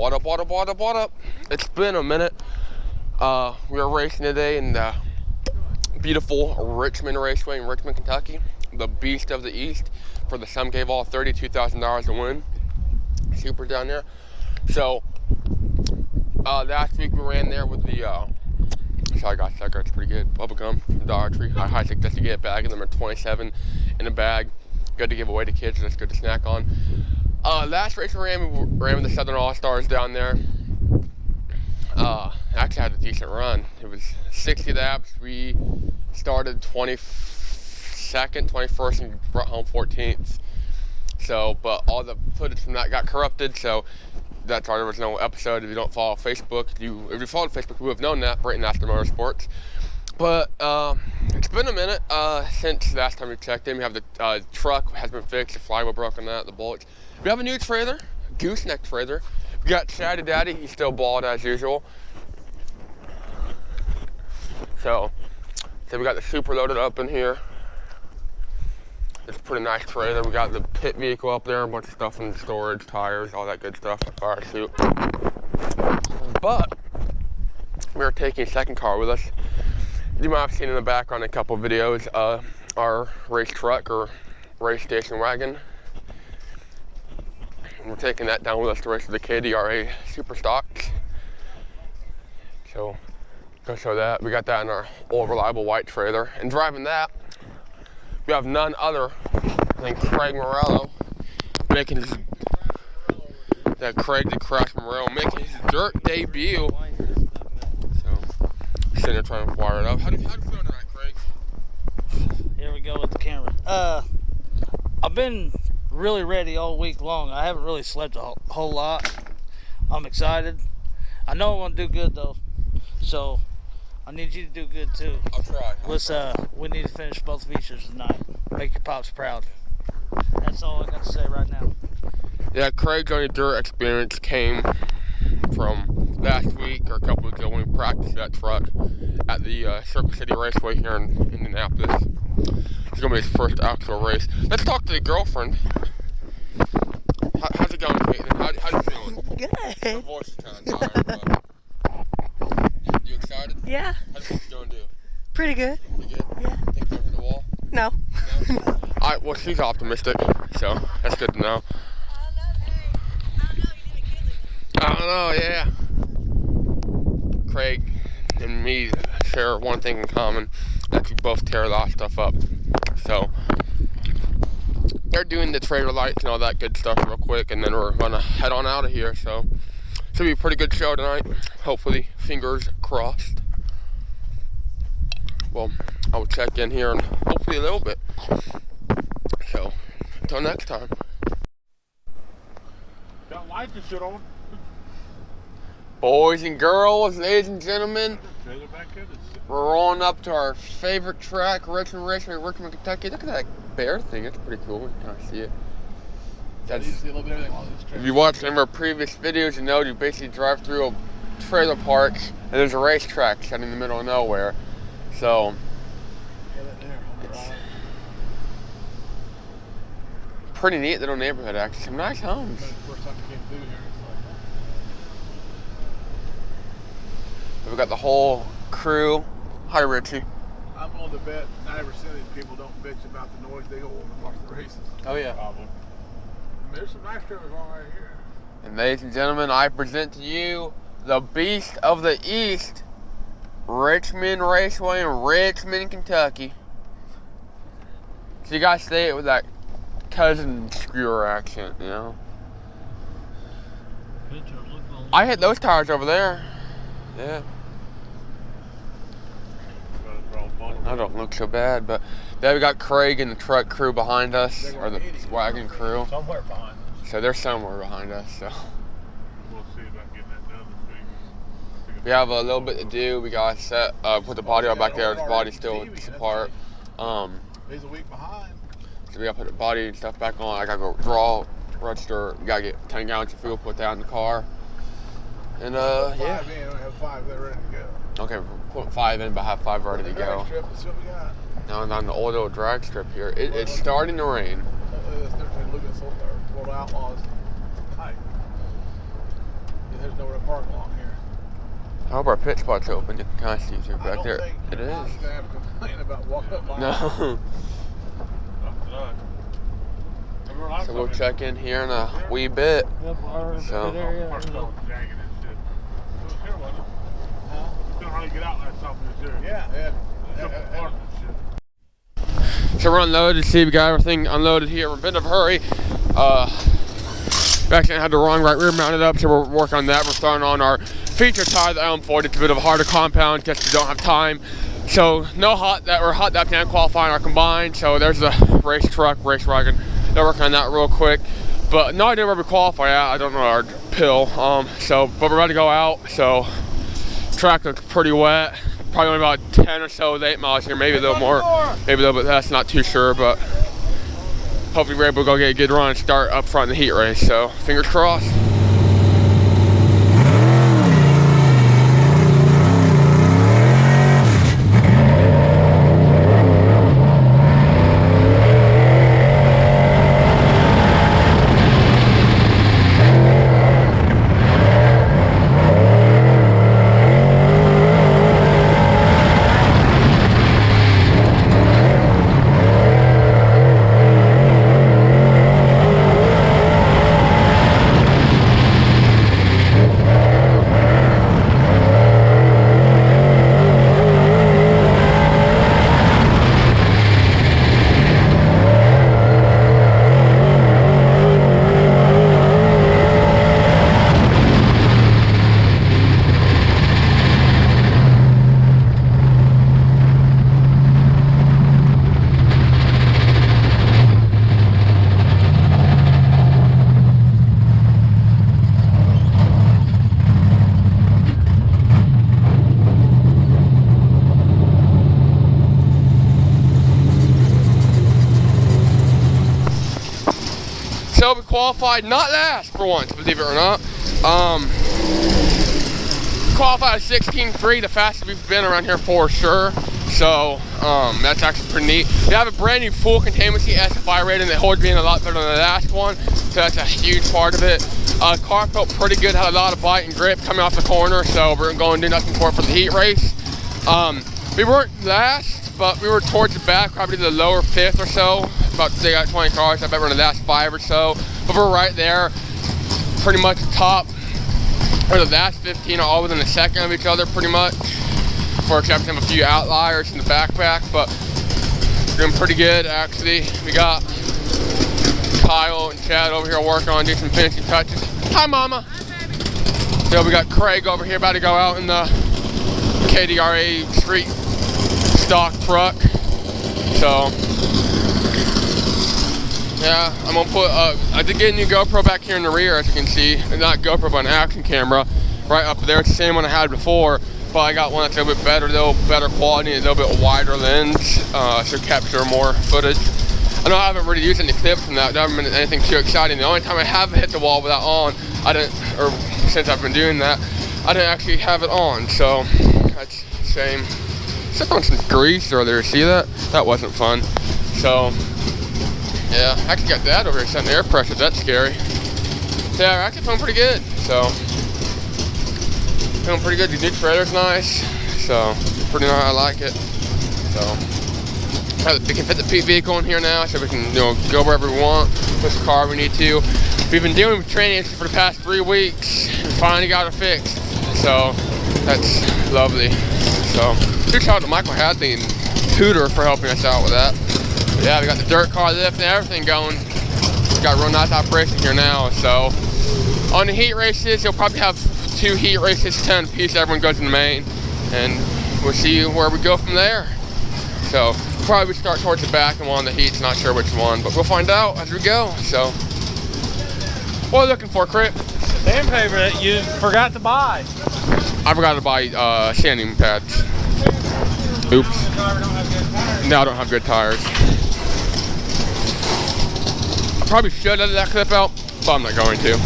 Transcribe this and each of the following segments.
What up? It's been a minute. We are racing today in the beautiful Richmond Raceway in Richmond, Kentucky. The beast of the East for the Sum Gave All $32,000 to win. Super down there. So, last week we ran there with the, I got sucker, it's pretty good. Bubblegum from Dollar Tree. I think just to get a bag of them are 27 in a bag. Good to give away to kids, that's good to snack on. Last race we ran with the Southern All-Stars down there. Actually had a decent run. It was 60 laps. We started 22nd, 21st, and brought home 14th. So, but all the footage from that got corrupted, so that's why there was no episode. If you don't follow Facebook, if you followed Facebook, you would have known that, Brayton Laster Motorsports. But it's been a minute since last time we checked in. We have the truck has been fixed, the flywheel broken out, the bullets. We have a new trailer, gooseneck trailer. We got Chatty Daddy, he's still bald as usual. So we got the super loaded up in here. It's a pretty nice trailer. We got the pit vehicle up there, a bunch of stuff in the storage, tires, all that good stuff, the fire suit. But we're taking a second car with us. You might have seen in the background a couple videos, our race truck or race station wagon. And we're taking that down with us to race with the KDRA Super Stocks. So, go show that. We got that in our old reliable white trailer. And driving that, we have none other than Craig Morello making his, Craig Morello making his dirt debut. So, sitting there trying to wire it up. How do you feel tonight, Craig? Here we go with the camera. I've been really ready all week long. I haven't really slept a whole lot. I'm excited. I know I want to do good though, so I need you to do good too. I'll try. We need to finish both features tonight. Make your pops proud. That's all I got to say right now. Yeah, Craig's only dirt experience came from last week or a couple weeks ago when we practiced that truck at the Circle City Raceway here in Indianapolis. It's gonna be his first actual race. Let's talk to the girlfriend. How's it going, Caitlin? How you feeling? Good. Your voice is kind of tired, but you excited? Yeah. How do you think it's gonna do? Pretty good. Pretty good? Yeah. Think it's over the wall? No. No? Alright, well, she's optimistic, so that's good to know. I don't know, yeah. Craig and me share one thing in common, that we both tear a lot of stuff up. So, they're doing the trailer lights and all that good stuff real quick, and then we're gonna head on out of here, so should be a pretty good show tonight. Hopefully, fingers crossed. Well, I will check in here in hopefully a little bit. So, until next time. Got lights and shit on. Boys and girls, ladies and gentlemen, Trailer back in. we're rolling up to our favorite track, Richmond Raceway, Richmond, Kentucky. Look at that bear thing, it's pretty cool. You can kind of see it. You see a little bit of everything on this trailer. If you watch some of our previous videos, you know you basically drive through a trailer park and there's a racetrack set in the middle of nowhere. So, Yeah, that there. On the right. pretty neat little neighborhood actually. Some nice homes. That's the first time we came through here. We've got the whole crew. Hi, Richie. I'm on the bet 90% of these people don't bitch about the noise. They go over and watch the races. Oh yeah. Problem. There's some nice trailers on right here. And ladies and gentlemen, I present to you the beast of the East, Richmond Raceway in Richmond, Kentucky. So you guys say it with that cousin screwer accent, you know? I hit those tires over there. Yeah. I don't look so bad, but then we got Craig and the truck crew behind us, or the wagon crew. Somewhere behind us. So they're somewhere behind us. So We'll see about getting that done this week. we have a little bit to do. We got to set, put the body on back there. The body's still apart. He's a week behind. So we got to put the body and stuff back on. I got to go draw, register. We got to get 10 gallons of fuel, put that in the car. And yeah. 5 in, we have 5 there ready to go. Okay, we're put 5 in, but have 5 ready to go. Strip, let's see what we got. Now on the old little drag strip here, it's starting to rain. Look at this, they're looking at little outlaws. Hi. there's nowhere to park along here. I hope our pit spot's open. You can kind of see through back there. It is. I'm gonna have to complain about walking up my No. So we'll check in here in a wee bit. So. So we're unloaded. See, we got everything unloaded here. We're in a bit of a hurry. We actually had the wrong right rear mounted up, so we're working on that. We're starting on our feature tire, the LM40. It's a bit of a harder compound because we don't have time. So no hot dap can qualify in our combined. So there's the race truck, race wagon. They're working on that real quick. But no idea where we qualify at. I don't know our pill. But we're about to go out. So track looks pretty wet. Probably only about 10 or so with 8 miles here, maybe a little more, maybe a little bit less, not too sure, but hopefully we're able to go get a good run and start up front in the heat race, so fingers crossed. So we qualified not last for once, believe it or not. Qualified at 16.3, the fastest we've been around here for sure. So that's actually pretty neat. We have a brand new full containment seat SFI rating that holds me in a lot better than the last one. So that's a huge part of it. Car felt pretty good, had a lot of bite and grip coming off the corner. So we're going to do nothing for the heat race. We weren't last, but we were towards the back, probably the lower 5th or so. They got 20 cars, I bet we're in the last 5 or so. But we're right there, pretty much the top, or the last 15 are all within a second of each other pretty much. For exception of a few outliers in the backpack, but we're doing pretty good actually. We got Kyle and Chad over here working on doing some finishing touches. Hi mama. Hi, baby. So we got Craig over here about to go out in the KDRA street stock truck. So yeah, I'm gonna put, I did get a new GoPro back here in the rear, as you can see. Not GoPro, but an action camera right up there. It's the same one I had before, but I got one that's a little bit better, better quality, and a little bit wider lens, so capture more footage. I know I haven't really used any clips from that. There haven't been anything too exciting. The only time I haven't hit the wall with that on, since I've been doing that, I didn't actually have it on. So that's the same. Stepped on some grease earlier. See that? That wasn't fun. So. Yeah, I actually got that over here setting air pressure. That's scary. Yeah, we're actually feeling pretty good. So, feeling pretty good. The new trailer's nice. So, pretty nice. I like it. So, we can fit the Pete vehicle in here now, so we can go wherever we want. Push the car if we need to. We've been dealing with training issues for the past 3 weeks. And finally got it fixed. So, that's lovely. So, huge shout out to Michael Hadley and Tudor for helping us out with that. Yeah, we got the dirt car lift and everything going. We got a real nice operation here now. So on the heat races, you'll probably have 2 heat races, 10 apiece. Everyone goes in the main, and we'll see where we go from there. So probably start towards the back and one of the heats. Not sure which one, but we'll find out as we go. So what are we looking for, Crip? Sandpaper that you forgot to buy. I forgot to buy sanding pads. Oops. No, I don't have good tires. I probably should edit that clip out, but I'm not going to.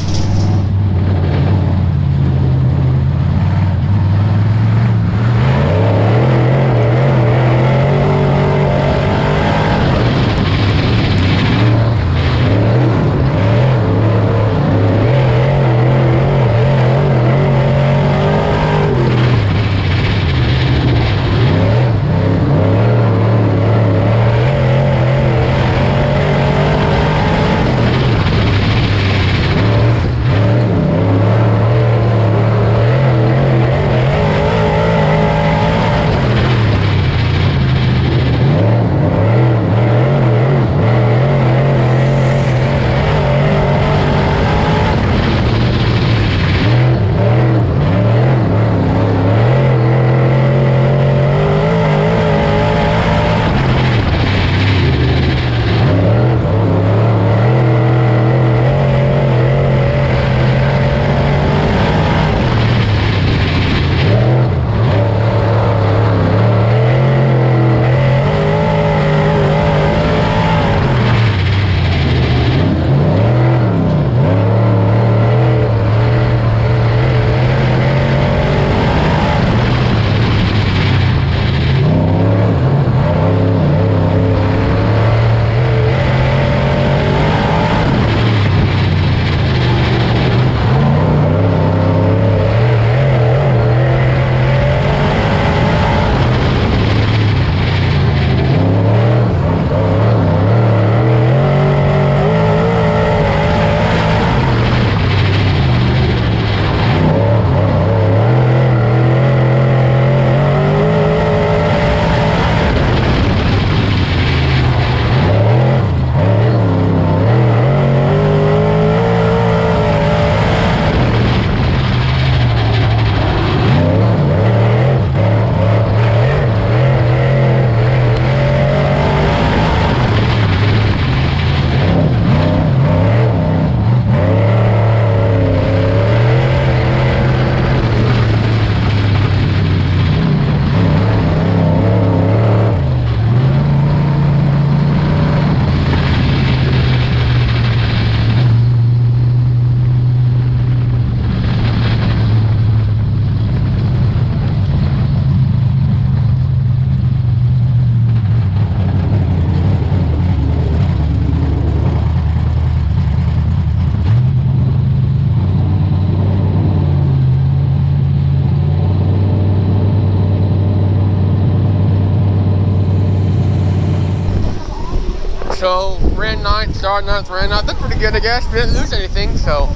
ran 9th, started 9th, ran 9th. That's pretty good, I guess. We didn't lose anything, so.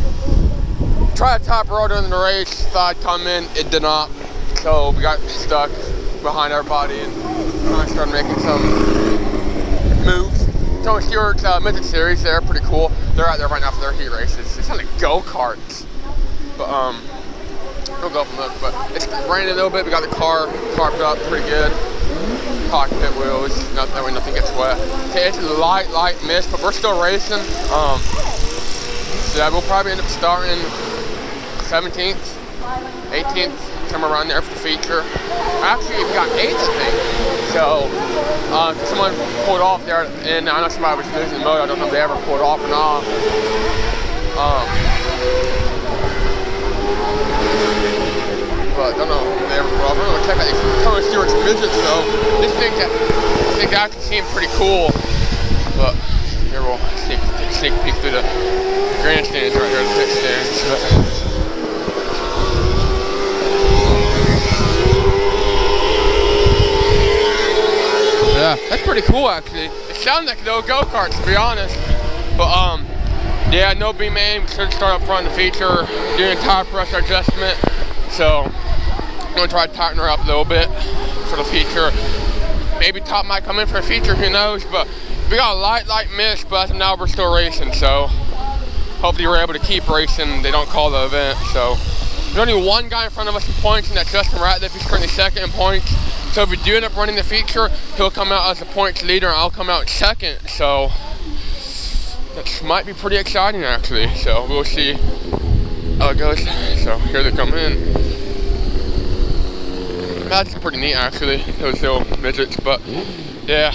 Tried a top row during the race, thought I'd come in, it did not. So we got stuck behind everybody and I started making some moves. Tony Stewart's Midget Series, they're pretty cool. They're out there right now for their heat races. It's like go-karts. But we'll go from there. But it's raining a little bit. We got the car tarped up pretty good. Cockpit wheels, that way nothing gets wet. Okay, it's a light mist, but we're still racing. So yeah, we'll probably end up starting 17th, 18th, somewhere around there for the feature. Actually, we got 8th, I think. So, someone pulled off there, and I know somebody was losing the mode. I don't know if they ever pulled off or not. But I don't know if they ever pulled off. I'm gonna check out these Tony Stewart's midgets, though. This thing, I think actually seemed pretty cool. But here we'll take a sneak peek through the grandstands right here, the pit stands. Yeah, that's pretty cool actually. It sounds like no go-karts to be honest. But yeah, no B-main. We should start up front in the feature, doing tire pressure adjustment. So I'm gonna try to tighten her up a little bit for the feature. Maybe top might come in for a feature, who knows? But we got a light mist, but as of now we're still racing. So hopefully we're able to keep racing. They don't call the event. So there's only one guy in front of us in points, and that's Justin Ratliff. He's currently second in points. So if we do end up running the feature, he'll come out as the points leader and I'll come out second. So that might be pretty exciting actually. So we'll see how it goes. So here they come in. That's pretty neat actually, those little midgets. But yeah,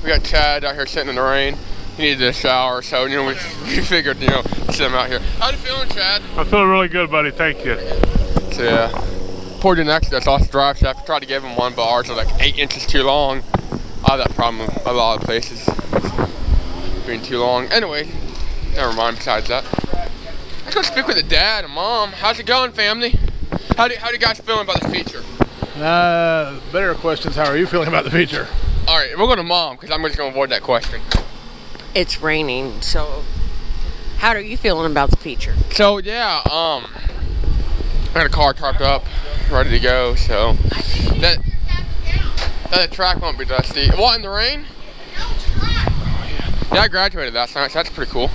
we got Chad out here sitting in the rain. He needed a shower, so you know we figured sit him out here. How you feeling, Chad? I'm feeling really good, buddy. Thank you. So yeah. Poor dude next to us lost the drive shaft. Tried to give him one, but ours are like 8 inches too long. I have that problem a lot of places, being too long. Anyway, never mind. Besides that, let's go speak with the dad and mom. How's it going, family? How do you guys feeling about this feature? Better questions. How are you feeling about the feature? All right, we'll go to mom because I'm just gonna avoid that question. It's raining, so how are you feeling about the feature? So yeah, I got a car tarped up, ready to go. So that track won't be dusty. What, in the rain? Yeah, I graduated last night, so that's pretty cool.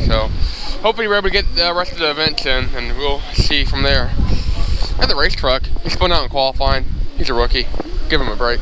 So hopefully we're able to get the rest of the events in, and we'll see from there. At the race truck, he spun out in qualifying. He's a rookie. Give him a break.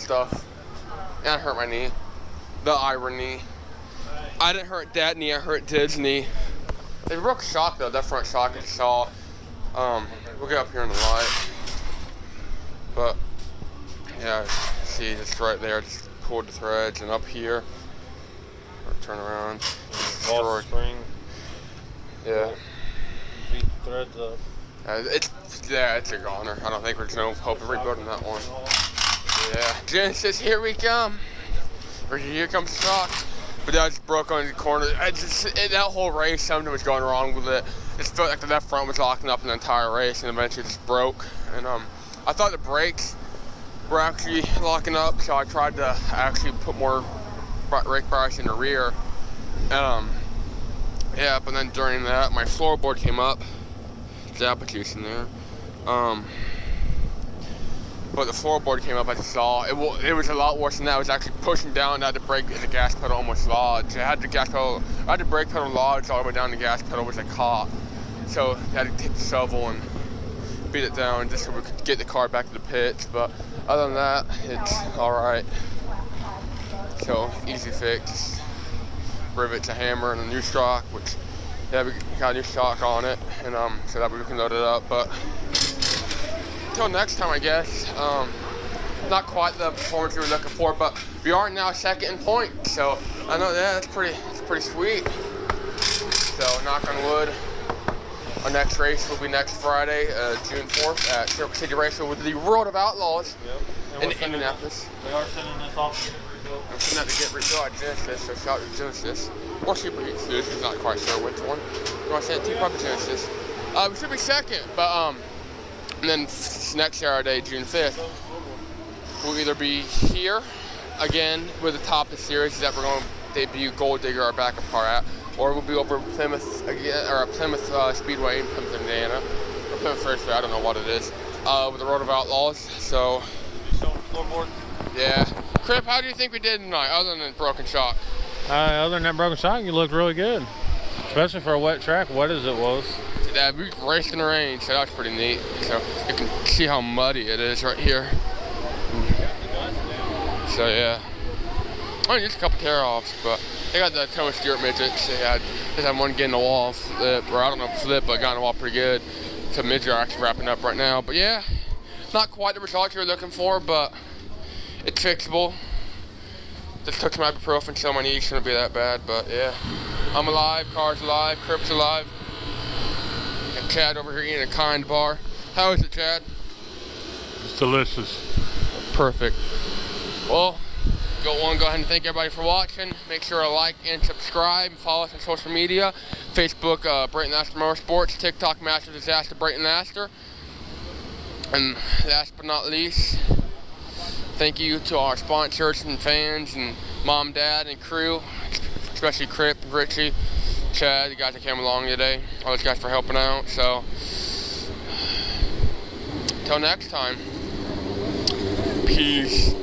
stuff. And I hurt my knee. The irony. I didn't hurt that knee, I hurt Did's knee. They broke a shock though, that front shock I saw. We'll get up here in the light. But yeah, see it's right there, just pulled the threads, and up here, turn around, destroyed. Spring. Yeah. Beat the threads up. It's a goner. I don't think there's no hope of rebuilding that one. Yeah. Genesis, here we come. Here comes the shock. But that just broke on the corner. That whole race, something was going wrong with it. It felt like the left front was locking up in the entire race, and eventually it just broke. And I thought the brakes were actually locking up, so I tried to actually put more brake bars in the rear. Yeah, but then during that, my floorboard came up. There's apple juice in there. But the floorboard came up, I saw. It was a lot worse than that. It was actually pushing down. I had the brake and the gas pedal almost lodged. I had the brake pedal lodged all the way down. The gas pedal was caught. So I had to take the shovel and beat it down just so we could get the car back to the pits. But other than that, it's all right. So easy fix. Rivets, a hammer, and a new shock, which yeah, we got a new shock on it, and so that we can load it up. But until next time, I guess. Not quite the performance we were looking for, but we are now second in points. So I know that's pretty sweet. So knock on wood. Our next race will be next Friday, June 4th at Circle City Raceway with the World of Outlaws in Indianapolis. We are sending this off to get rebuilt. I'm sending that to get rebuilt at Genesis, so shout out to Genesis. Or Superheat Studios, I'm not quite sure which one. You want to send it to probably Genesis. We should be second, but and then next Saturday, June 5th, we'll either be here again with the top of the series that we're going to debut Gold Digger, our backup car at, or we'll be over Plymouth again, or Plymouth Speedway in Plymouth, Indiana, or Plymouth Raceway, I don't know what it is, with the Road of Outlaws. So, Floorboard. yeah. Crip, how do you think we did tonight, other than broken shock? Other than that broken shock, you looked really good. Especially for a wet track, wet as it was. Yeah, we raced in the rain, so that was pretty neat. So you can see how muddy it is right here. So yeah. Only just a couple tear-offs, but they got the Thomas Stewart midgets. They had one get in the wall, flip, or I don't know if flip, but got in the wall pretty good. So midget are actually wrapping up right now. But yeah, not quite the results you were looking for, but it's fixable. Just took some ibuprofen, so my knees shouldn't be that bad, but yeah. I'm alive, car's alive, Crip's alive. And Chad over here eating a Kind bar. How is it, Chad? It's delicious. Perfect. Well, go ahead and thank everybody for watching. Make sure to like and subscribe. Follow us on social media. Facebook, Brayton Laster Motorsports. TikTok, Master Disaster, Brayton Laster. And last but not least, thank you to our sponsors and fans and mom, dad, and crew, especially Crip, Richie, Chad, the guys that came along today. All those guys for helping out. So, till next time, peace.